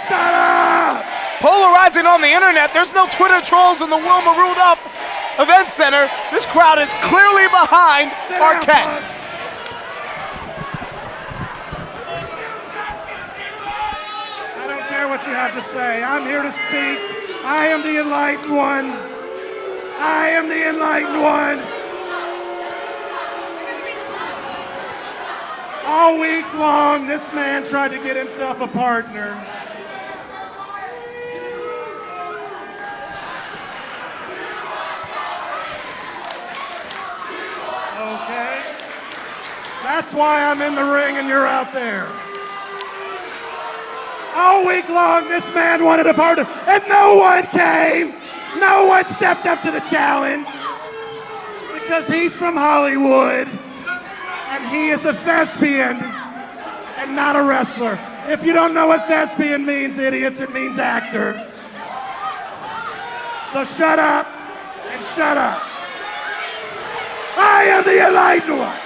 Shut up! Polarizing on the internet. There's no Twitter trolls in the Wilma Rudolph Event Center. This crowd is clearly behind Arquette. I don't care what you have to say. I'm here to speak. I am the enlightened one. I am the enlightened one. All week long, this man tried to get himself a partner. Okay. That's why I'm in the ring and you're out there. All week long, this man wanted a partner, and no one came. No one stepped up to the challenge because he's from Hollywood. And he is a thespian and not a wrestler. If you don't know what thespian means, idiots, it means actor. So shut up and shut up. I am the enlightened one.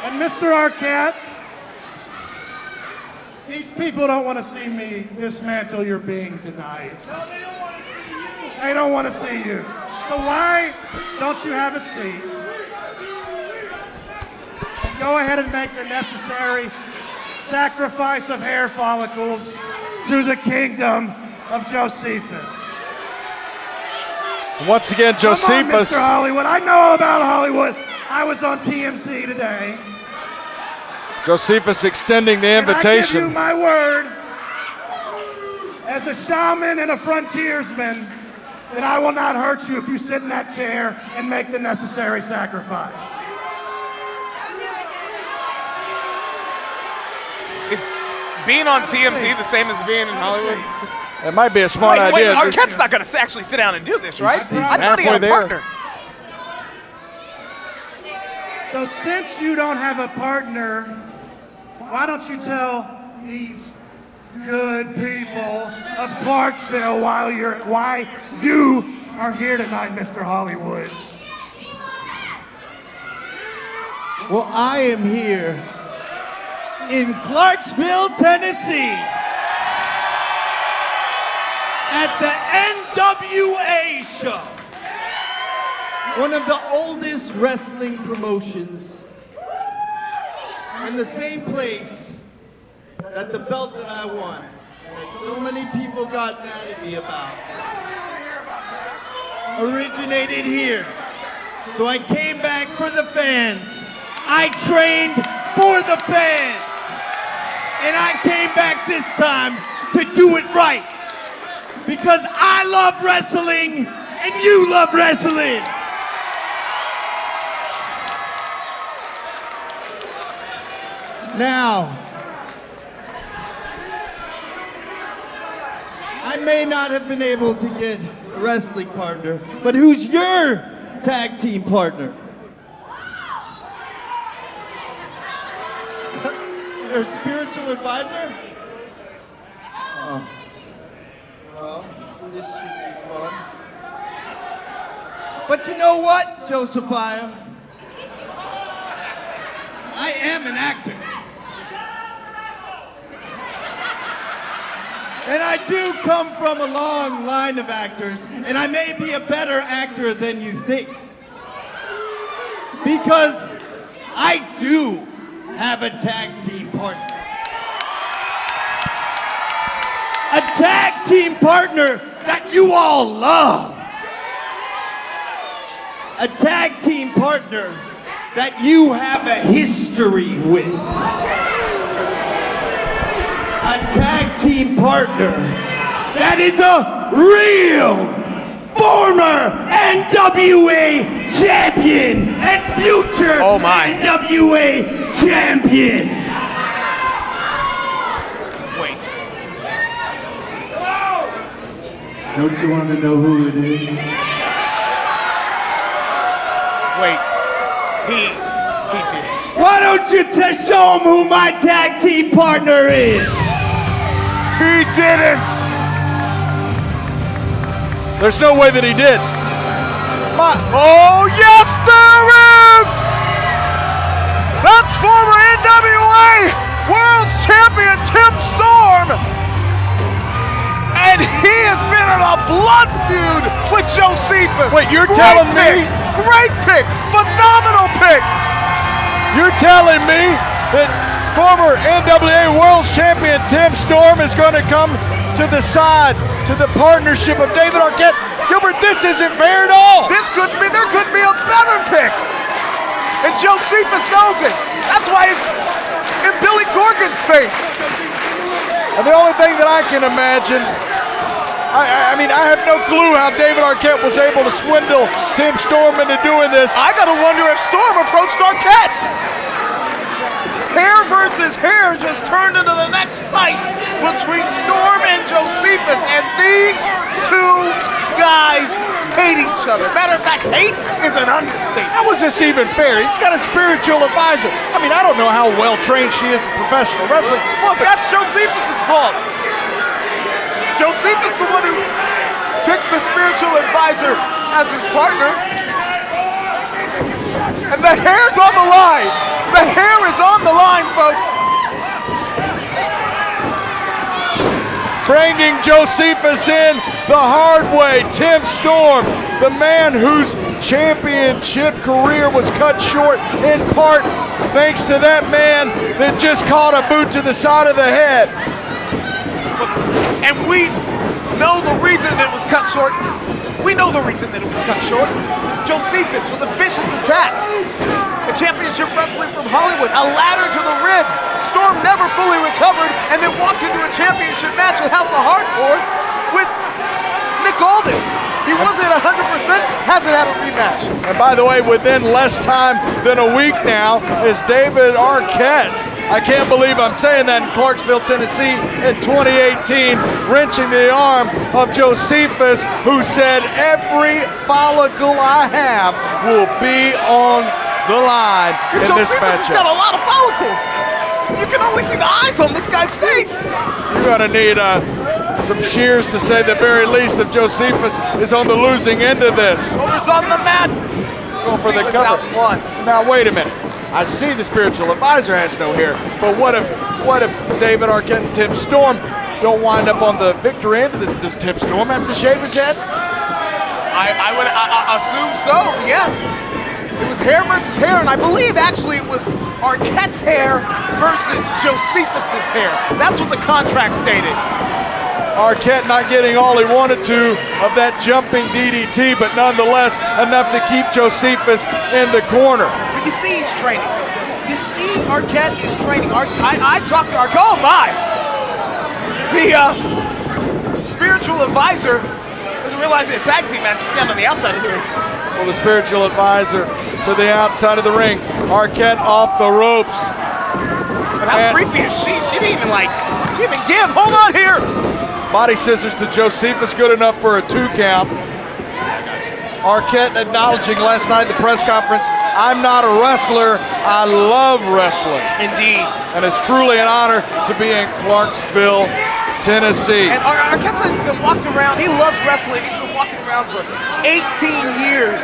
And Mr. Arquette, these people don't want to see me dismantle your being tonight. They don't want to see you. So why don't you have a seat? And go ahead and make the necessary sacrifice of hair follicles to the Kingdom of Jocephus. Once again, Jocephus. Come on, Mr. Hollywood. I know all about Hollywood. I was on TMC today. Jocephus extending the invitation. And I give you my word, as a shaman and a frontiersman, that I will not hurt you if you sit in that chair and make the necessary sacrifice. Is being on TMC the same as being in Hollywood? It might be a smart idea. Arquette's not going to actually sit down and do this, right? He's I thought he had a partner. So since you don't have a partner, why don't you tell these good people of Clarksville why you are here tonight, Mr. Hollywood? Well, I am here in Clarksville, Tennessee at the NWA show, one of the oldest wrestling promotions, in the same place that the belt that I won, that so many people got mad at me about, originated here. So I came back for the fans. I trained for the fans. And I came back this time to do it right. Because I love wrestling and you love wrestling. Now, I may not have been able to get a wrestling partner, but who's your tag team partner? Your spiritual advisor? Oh. Well, this should be fun. But you know what, Josephia? I am an actor. And I do come from a long line of actors, and I may be a better actor than you think. Because I do have a tag team partner. A tag team partner that you all love. A tag team partner that you have a history with. A tag team partner that is a real former NWA champion and future NWA champion. Wait. Don't you want to know who it is? Wait. He did it. Why don't you show him who my tag team partner is? He didn't! There's no way that he did. Oh, yes, there is! Wait, you're telling me? Great pick! Phenomenal pick! You're telling me that former NWA World Champion Tim Storm is going to come to the side, to the partnership of David Arquette? Gilbert, this isn't fair at all. There could be a better pick. And Jocephus knows it. That's why it's in Billy Corgan's face. And the only thing that I can imagine, I mean, I have no clue how David Arquette was able to swindle Tim Storm into doing this. I gotta wonder if Storm approached Arquette. Hair versus hair just turned into the next fight between Storm and Jocephus, and these two guys hate each other. Matter of fact, hate is an understatement. How was this even fair? He's got a spiritual advisor. I mean, I don't know how well trained she is in professional wrestling. Look, that's Jocephus' fault. Jocephus, the one who picked the spiritual advisor as his partner. And the hair's on the line. The hair is on the line, folks. Bringing Jocephus in the hard way. Tim Storm, the man whose championship career was cut short in part thanks to that man that just caught a boot to the side of the head. And we know the reason it was cut short. We know the reason that it was cut short. Jocephus with a vicious attack. A championship wrestler from Hollywood, a ladder to the ribs. Storm never fully recovered and then walked into a championship match at House of Hardcore with Nick Aldis. He wasn't 100%, hasn't had a rematch. And by the way, within less time than a week now is David Arquette. I can't believe I'm saying that in Clarksville, Tennessee in 2018, wrenching the arm of Jocephus, who said every follicle I have will be on the line in this matchup. Jocephus has got a lot of follicles. You can only see the eyes on this guy's face. You're gonna need some shears to say the very least if Jocephus is on the losing end of this. Shoulders on the mat. Going for the cover. Now wait a minute. I see the spiritual advisor has no hair, but what if David Arquette and Tim Storm don't wind up on the victory end of this? Does Tim Storm have to shave his head? I would assume so, yes. It was hair versus hair, and I believe actually it was Arquette's hair versus Jocephus's hair. That's what the contract stated. Arquette not getting all he wanted to of that jumping DDT, but nonetheless enough to keep Jocephus in the corner. But you see he's training. You see Arquette is training. I talked to Arquette. Oh my! The spiritual advisor doesn't realize it's a tag team match. Just stand on the outside of the ring. Well, the spiritual advisor to the outside of the ring. Arquette off the ropes. But how creepy is she? She didn't even give. Hold on here. Body scissors to Jocephus, good enough for a 2 count. Arquette acknowledging last night at the press conference, I'm not a wrestler, I love wrestling. Indeed. And it's truly an honor to be in Clarksville, Tennessee. And Arquette has been walked around, he loves wrestling, he's been walking around for 18 years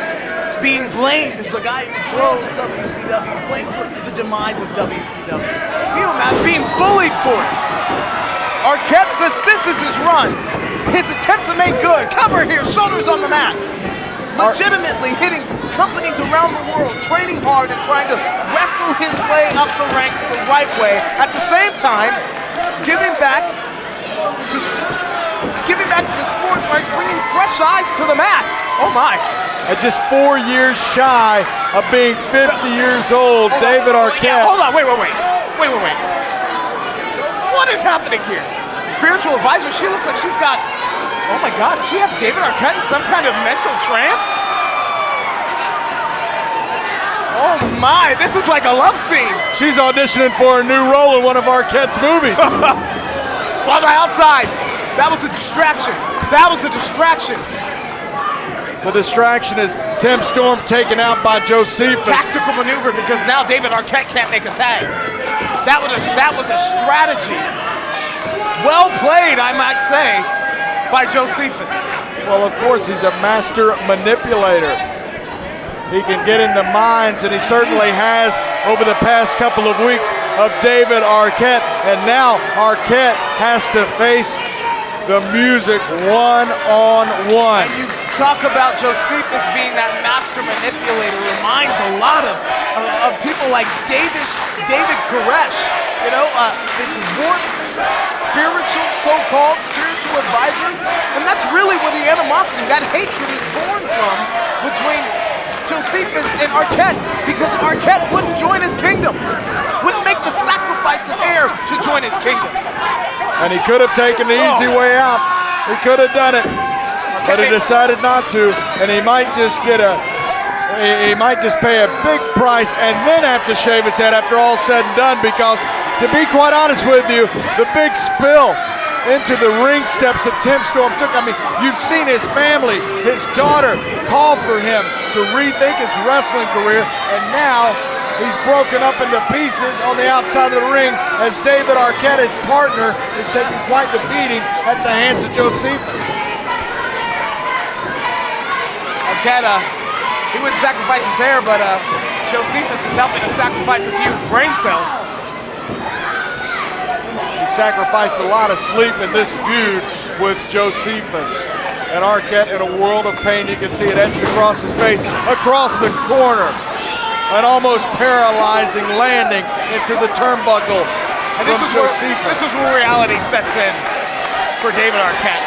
being blamed as the guy who drove WCW, blamed for the demise of WCW. Can you imagine being bullied for it? Arquette says this is his run, his attempt to make good. Cover here, shoulders on the mat. Legitimately hitting companies around the world, training hard and trying to wrestle his way up the ranks the right way. At the same time, giving back to the sport by bringing fresh eyes to the mat. Oh my. At just 4 years shy of being 50 years old, David Arquette. Hold on, wait. What is happening here? Spiritual advisor, she looks like she's got, oh my God, does she have David Arquette in some kind of mental trance? Oh my, this is like a love scene. She's auditioning for a new role in one of Arquette's movies. On the outside, that was a distraction. The distraction is Tim Storm taken out by Jocephus. Tactical maneuver because now David Arquette can't make a tag. That was a strategy. Well played, I might say, by Jocephus. Well, of course, he's a master manipulator. He can get into minds, and he certainly has over the past couple of weeks of David Arquette. And now Arquette has to face the music one-on-one. talk about Jocephus being that master manipulator reminds a lot of people like David Koresh, you know, this warped spiritual, so-called spiritual advisor, and that's really where the animosity, that hatred is born from between Jocephus and Arquette, because Arquette wouldn't join his kingdom, wouldn't make the sacrifice of air to join his kingdom. And he could have taken the easy way out. He could have done it, but he decided not to, and he might just get he might just pay a big price and then have to shave his head after all said and done, because to be quite honest with you, the big spill into the ring steps that Tim Storm took, I mean, you've seen his family, his daughter call for him to rethink his wrestling career, and now he's broken up into pieces on the outside of the ring as David Arquette, his partner, is taking quite the beating at the hands of Jocephus. Arquette, he wouldn't sacrifice his hair, but Jocephus is helping him sacrifice a few brain cells. He sacrificed a lot of sleep in this feud with Jocephus. And Arquette in a world of pain. You can see it etched across his face, across the corner. An almost paralyzing landing into the turnbuckle and from Jocephus. This is where reality sets in for David Arquette.